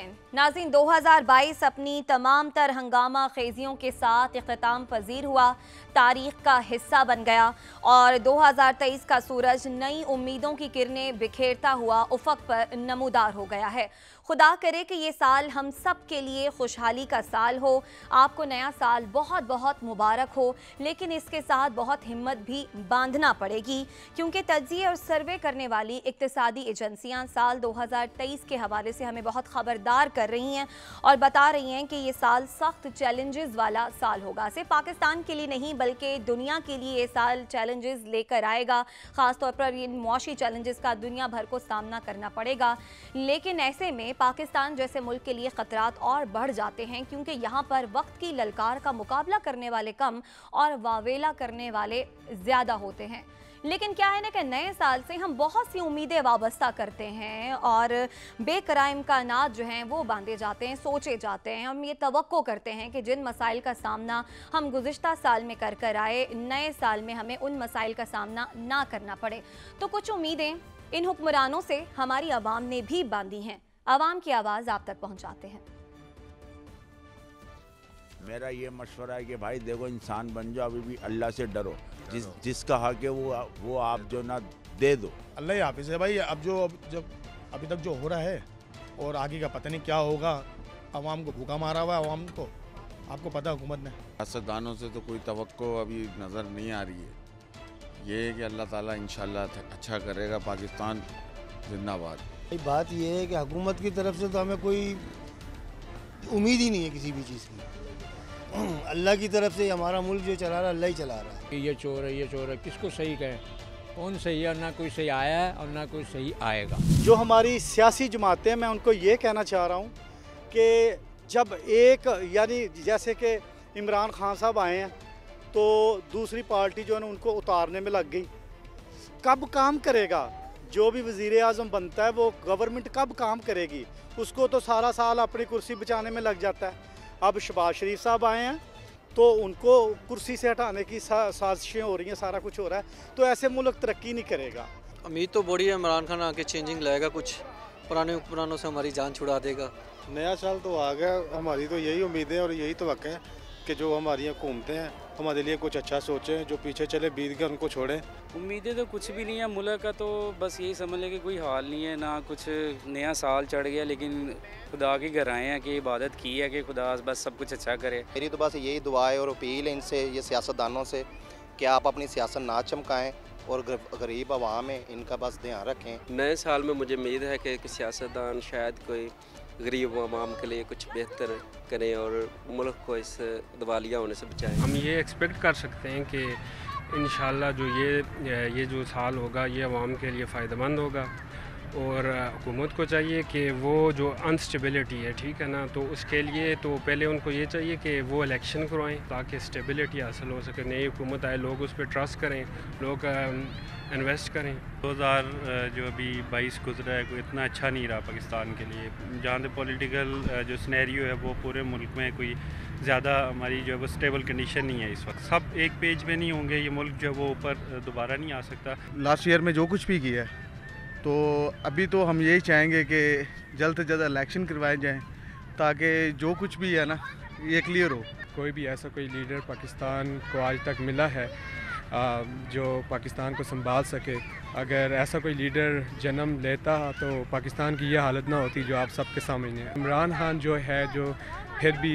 नाज़रीन, 2022 अपनी तमाम तर हंगामा खेजियों के साथ इख्तिताम पजीर हुआ, तारीख का हिस्सा बन गया और 2023 का सूरज नई उम्मीदों की किरणें बिखेरता हुआ उफक पर नमूदार हो गया है। खुदा करे कि ये साल हम सब के लिए खुशहाली का साल हो। आपको नया साल बहुत बहुत मुबारक हो, लेकिन इसके साथ बहुत हिम्मत भी बांधना पड़ेगी, क्योंकि तज्ज़िये और सर्वे करने वाली इक्तिसादी एजेंसियां साल 2023 के हवाले से हमें बहुत खबरदार कर रही हैं और बता रही हैं कि ये साल सख्त चैलेंजेस वाला साल होगा। सिर्फ पाकिस्तान के लिए नहीं बल्कि दुनिया के लिए ये साल चैलेंजेस लेकर आएगा। ख़ास तौर पर इन मुआशी चैलेंजेस का दुनिया भर को सामना करना पड़ेगा। लेकिन ऐसे में पाकिस्तान जैसे मुल्क के लिए ख़तरात और बढ़ जाते हैं, क्योंकि यहाँ पर वक्त की ललकार का मुकाबला करने वाले कम और वावेला करने वाले ज़्यादा होते हैं। लेकिन क्या है ना कि नए साल से हम बहुत सी उम्मीदें वाबस्ता करते हैं और बेकरार इम्कानात जो हैं वो बांधे जाते हैं, सोचे जाते हैं। हम ये तवक्को करते हैं कि जिन मसाइल का सामना हम गुज़िश्ता साल में कर आए, नए साल में हमें उन मसाइल का सामना ना करना पड़े। तो कुछ उम्मीदें इन हुक्मरानों से हमारी आवाम ने भी बांधी हैं। आवाम की आवाज़ आप तक पहुँचाते हैं। मेरा ये मशवरा है कि भाई देखो, इंसान बन जाओ, अभी भी अल्लाह से डरो। जिसका हक है वो आप जो ना दे दो। अल्लाह ही हाफिज़ है भाई। अब जब अभी तक जो हो रहा है और आगे का पता नहीं क्या होगा। आवाम को भूखा मारा हुआ है, आवाम को आपको पता है हुकूमत ने। सियासतदानों से तो कोई तवक्को अभी नज़र नहीं आ रही है। ये है कि अल्लाह ताला इंशाल्लाह अच्छा करेगा। पाकिस्तान जिंदाबाद। बात ये है कि हुकूमत की तरफ से तो हमें कोई उम्मीद ही नहीं है किसी भी चीज़ की। अल्लाह की तरफ से हमारा मुल्क जो चला रहा है, अल्लाह ही चला रहा है। ये चोर है, किसको सही कहें? कौन सही है? ना कोई सही आया है और ना कोई सही आएगा। जो हमारी सियासी जमातें हैं, मैं उनको ये कहना चाह रहा हूँ कि जब एक यानी जैसे कि इमरान खान साहब आए हैं तो दूसरी पार्टी जो है ना उनको उतारने में लग गई। कब काम करेगा? जो भी वज़ीर आज़म बनता है वो गवर्नमेंट कब काम करेगी? उसको तो सारा साल अपनी कुर्सी बचाने में लग जाता है। अब शहबाज शरीफ साहब आए हैं तो उनको कुर्सी से हटाने की साजिशें हो रही हैं, सारा कुछ हो रहा है। तो ऐसे मुल्क तरक्की नहीं करेगा। उम्मीद तो बड़ी है, इमरान खान आके चेंजिंग लाएगा, कुछ पुरानों से हमारी जान छुड़ा देगा। नया साल तो आ गया, हमारी तो यही उम्मीदें और यही तवक्को है कि जो हमारी हुकूमतें हैं हमारे लिए कुछ अच्छा सोचें, जो पीछे चले बीत गए उनको छोड़ें। उम्मीदें तो कुछ भी नहीं है मुल्क का, तो बस यही समझ लें कि कोई हाल नहीं है, ना कुछ नया साल चढ़ गया। लेकिन खुदा के घर आए हैं कि इबादत की है कि खुदा बस सब कुछ अच्छा करे। मेरी तो बस यही दुआ है और अपील है इनसे, ये सियासतदानों से, कि आप अपनी सियासत ना चमकाएं और गरीब अवाम है इनका बस ध्यान रखें। नए साल में मुझे उम्मीद है कि सियासतदान शायद कोई गरीब आवाम के लिए कुछ बेहतर करें और मुल्क को इस दिवालिया होने से बचाएं। हम ये एक्सपेक्ट कर सकते हैं कि इंशाल्लाह जो ये जो साल होगा ये आवाम के लिए फ़ायदेमंद होगा और हुकूमत को चाहिए कि वो जो अनस्टेबिलिटी है, ठीक है ना, तो उसके लिए तो पहले उनको ये चाहिए कि वो इलेक्शन करवाएं ताकि स्टेबिलिटी हासिल हो सके। नई हुकूमत आए, लोग उस पर ट्रस्ट करें, लोग इन्वेस्ट करें। 2000 जो अभी 22 गुजरा है कोई इतना अच्छा नहीं रहा पाकिस्तान के लिए। जहाँ तक पॉलिटिकल जो सिनेरियो है वो पूरे मुल्क में कोई ज़्यादा हमारी जो है वो स्टेबल कंडीशन नहीं है इस वक्त। सब एक पेज पे नहीं होंगे, ये मुल्क जो है वो ऊपर दोबारा नहीं आ सकता। लास्ट ईयर में जो कुछ भी किया है तो अभी तो हम यही चाहेंगे कि जल्द से जल्द इलेक्शन करवाए जाएं ताकि जो कुछ भी है ना ये क्लियर हो। कोई भी ऐसा कोई लीडर पाकिस्तान को आज तक मिला है जो पाकिस्तान को संभाल सके। अगर ऐसा कोई लीडर जन्म लेता तो पाकिस्तान की ये हालत ना होती जो आप सबके सामने है। इमरान खान जो है, जो फिर भी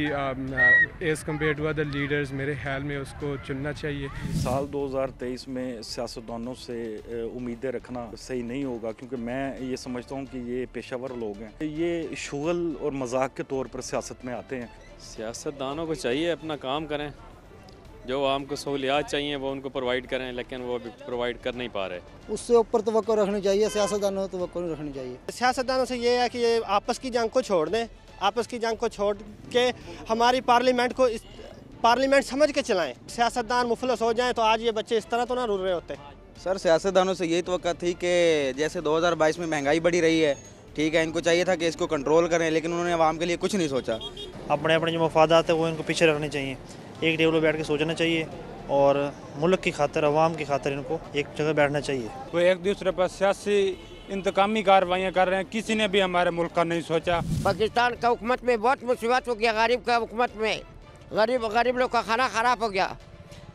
as compare to other leaders मेरे ख्याल में उसको चुनना चाहिए। साल 2023 में सियासतदानों से उम्मीदें रखना सही नहीं होगा, क्योंकि मैं ये समझता हूँ कि ये पेशावर लोग हैं, ये शुगल और मजाक के तौर पर सियासत में आते हैं। सियासतदानों को चाहिए अपना काम करें, जो आम को सहूलियात चाहिए वो उनको प्रोवाइड करें, लेकिन वो अभी प्रोवाइड कर नहीं पा रहे। उससे ऊपर तवक्को रखनी चाहिए, सियासतदानों को तवक्को नहीं रखनी चाहिए। सियासतदानों से ये है कि ये आपस की जंग को छोड़ दें, आपस की जंग को छोड़ के हमारी पार्लियामेंट समझ के चलाएं। सियासतदान मुफलस हो जाएं तो आज ये बच्चे इस तरह तो ना रुल रहे होते। सर, सियासतदानों से यही तवक्को थी कि जैसे 2022 में महंगाई बढ़ी रही है, ठीक है, इनको चाहिए था कि इसको कंट्रोल करें, लेकिन उन्होंने आवाम के लिए कुछ नहीं सोचा। अपने अपने जो मफादात है वो इनको पीछे रखने चाहिए, एक टेबल पर बैठ के सोचना चाहिए और मुल्क की खातिर, अवाम की खातिर इनको एक जगह बैठना चाहिए। वो एक दूसरे पर सियासी इंतकामी कार्रवाइयाँ कर रहे हैं, किसी ने भी हमारे मुल्क का नहीं सोचा। पाकिस्तान का हुकूमत में बहुत मुसीबत हो गया, गरीब का हुकूमत में गरीब लोग का खाना खराब हो गया,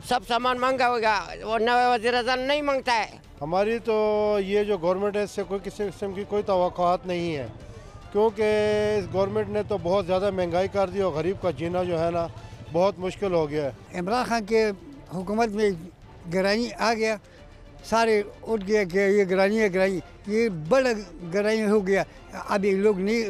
सब सामान महंगा हो गया, और नया वज़ीर-ए-आज़म नहीं मांगता है। हमारी तो ये जो गवर्नमेंट है इससे कोई किसी किस्म की कोई तवक्कुआत नहीं है, क्योंकि इस गवर्नमेंट ने तो बहुत ज़्यादा महंगाई कर दी और गरीब का जीना जो है ना बहुत मुश्किल हो गया है। इमरान खान के हुकूमत में गरानी आ गया, सारे उठ गया कि ये गरानी है, गरानी ये बड़ा गरानी हो गया। अभी लोग नहीं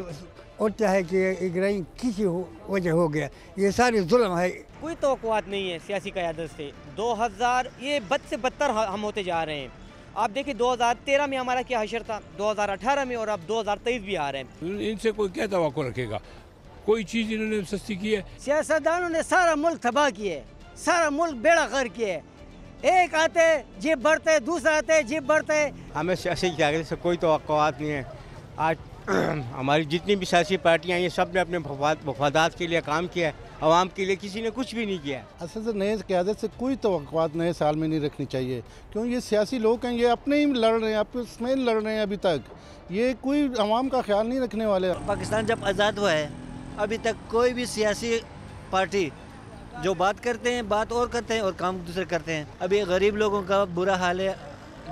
उठता है कि ये गरानी किसी वजह हो गया, ये सारे जुल्म है। कोई तवक्कुआत नहीं है सियासी क़यादत से। 2000 ये बद से बदतर हम होते जा रहे हैं। आप देखिए 2013 में हमारा क्या हशर था, 2018 में, और अब 2023 भी आ रहे हैं। इनसे कोई क्या तवक्को रखेगा? कोई चीज़ इन्होंने सस्ती की है? सियासतदानों ने सारा मुल्क तबाह किया है, सारा मुल्क बेड़ा गर्क किया है। एक आते जेब बढ़ते, दूसरा आते जेब बढ़ते। हमें सियासी क़यादत से कोई तवक्कुआत नहीं है। आज हमारी जितनी भी सियासी पार्टियाँ ये सब ने अपने मफादात के लिए काम किया है, आवाम के लिए किसी ने कुछ भी नहीं किया। असल से नए क़यादत से कोई तवक्कुआत नए साल में नहीं रखनी चाहिए, क्योंकि ये सियासी लोग हैं, ये अपने ही लड़ रहे हैं, आपस में लड़ रहे हैं। अभी तक ये कोई आवाम का ख्याल नहीं रखने वाले। पाकिस्तान जब आज़ाद हुआ है अभी तक कोई भी सियासी पार्टी जो बात करते हैं बात और करते हैं और काम दूसरे करते हैं। अभी गरीब लोगों का बुरा हाल है,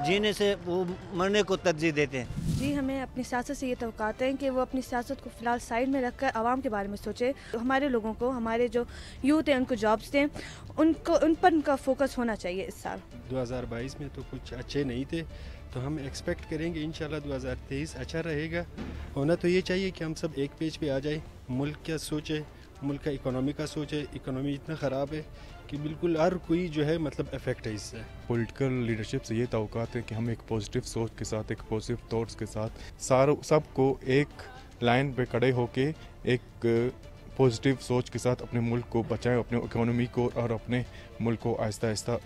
जीने से वो मरने को तरजीह देते हैं। जी, हमें अपनी सियासत से ये तवक्काते हैं कि वो अपनी सियासत को फ़िलहाल साइड में रखकर आवाम के बारे में सोचे। हमारे लोगों को, हमारे जो यूथ हैं उनको जॉब्स दें, उन पर उनका फोकस होना चाहिए। इस साल 2022 में तो कुछ अच्छे नहीं थे, तो हम एक्सपेक्ट करेंगे इंशाल्लाह 2023 अच्छा रहेगा। होना तो ये चाहिए कि हम सब एक पेज पे आ जाए, मुल्क क्या सोचे, मुल्क का इकोनॉमी का सोचे। इकोनॉमी इतना ख़राब है कि बिल्कुल हर कोई जो है मतलब इफेक्ट है इससे। पॉलिटिकल लीडरशिप से ये तवक्कुआत है कि हम एक पॉजिटिव सोच के साथ, एक पॉजिटिव थॉट्स के साथ सबको एक लाइन पे खड़े होके एक पॉजिटिव सोच के साथ अपने मुल्क को बचाएं, अपने इकोनॉमी को और अपने मुल्क को आहिस्ता आहिस्ता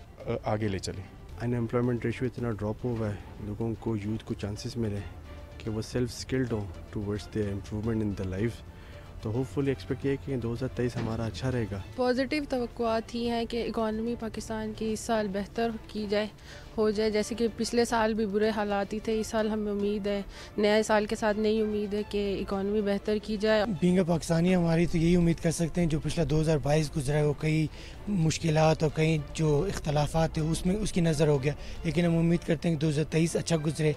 आगे ले चलें। अनएम्प्लॉयमेंट रेशियो इतना ड्रॉप हुआ है, लोगों को यूथ को चांसेस मिले कि वो सेल्फ स्किल्ड हो towards the improvement in the life. तो होपफुली एक्सपेक्ट किया कि 2023 हमारा अच्छा रहेगा। पॉजिटिव तवक्कुआत ही हैं कि इकॉनमी पाकिस्तान की इस साल बेहतर हो जाए। जैसे कि पिछले साल भी बुरे हालात ही थे, इस साल हमें उम्मीद है, नए साल के साथ नई उम्मीद है कि इकॉनमी बेहतर की जाए। बीइंग पाकिस्तानी हमारी तो यही उम्मीद कर सकते हैं, जो पिछला 2022 गुजरा है वो कई मुश्किलात और कई जो इख्तलाफात थे उसमें उसकी नज़र हो गया, लेकिन हम उम्मीद करते हैं कि 2023 अच्छा गुजरे।